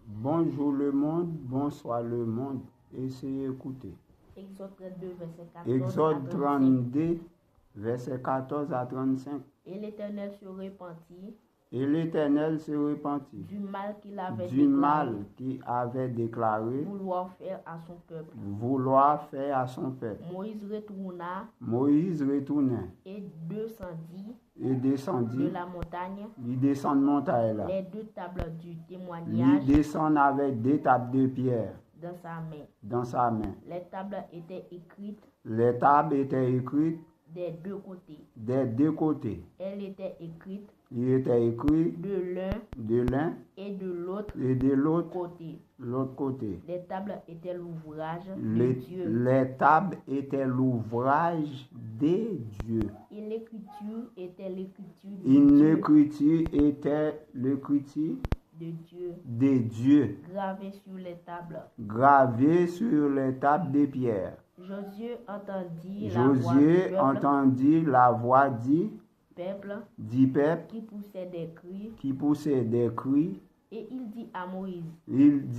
Bonjour le monde, bonsoir le monde. Essayez d'écouter. Exode 32, verset 14 à 35. Exode 32, verset 14 à 35. Et l'Éternel se repentit Et l'Éternel se repentit du mal qu'il avait déclaré vouloir faire à son peuple. Moïse retourna et de descendit. la montagne. Il descend de montagne là. Les 2 tables du Il témoignage descend avec 2 tables de pierre dans sa main. Les tables étaient écrites des 2 côtés. Elles étaient écrites Il était écrit de l'un et de l'autre côté. Les tables étaient l'ouvrage de Dieu. Les tables étaient l'ouvrage de Dieu. Et l'écriture était l'écriture de Dieu. Gravée sur les tables. Gravé sur les tables de pierre. Josué entendit la voix du peuple peuple qui poussait des cris. Et il dit à Moïse, il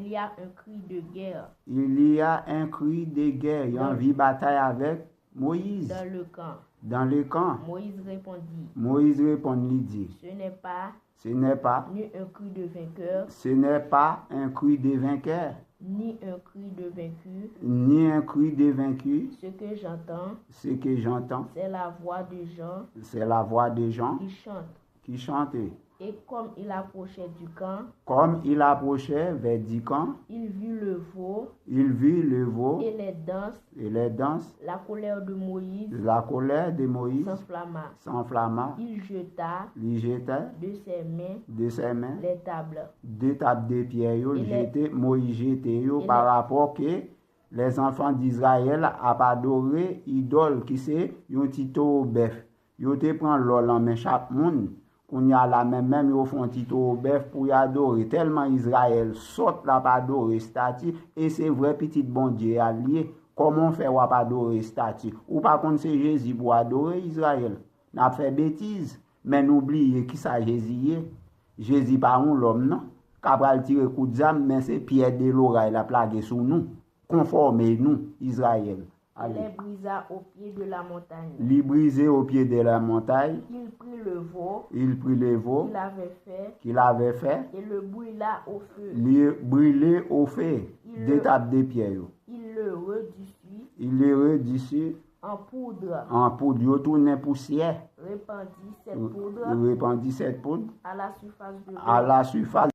y a un cri de guerre. Il y a un cri de guerre. Il y a envie de bataille avec Moïse. Dans le camp. Moïse répondit, il dit, ce n'est pas ni un cri de vainqueur, ce n'est pas un cri de vainqueur, ni un cri de vaincu. Ce que j'entends, c'est la voix des gens qui chantaient. Et comme il approchait vers du camp, il vit le veau et les danses. La colère de Moïse s'enflamma. Il jeta de ses mains les tables. 2 tables de pierre, Moïse jeté par rapport que les enfants d'Israël a adoré idole qui c'est un petit bœuf. Ils te prend l'ol en main chaque monde. On y a la même ils font un petit bœuf pour y adorer. Tellement Israël saute là pas adorer statue et c'est vrai petit bon Dieu allié. Comment faire ou pas adorer statue? Ou par contre c'est Jésus pour adorer Israël. N'a fait bêtise, mais n'oubliez qui ça Jésus est. Jésus pas un l'homme non. Capral tirer coup de zame mais c'est Pierre de l'oreille la plague sur nous. Conformez-nous Israël. Il les brisa au pied de la montagne. Il brisait au pied de la montagne. Il prit le veau qu'il avait fait et le brûla au feu. Brûlé au feu. 2 tables de pierre. Il le redissit en poudre. Il retournait poussière. Répandit cette poudre à la surface à la surface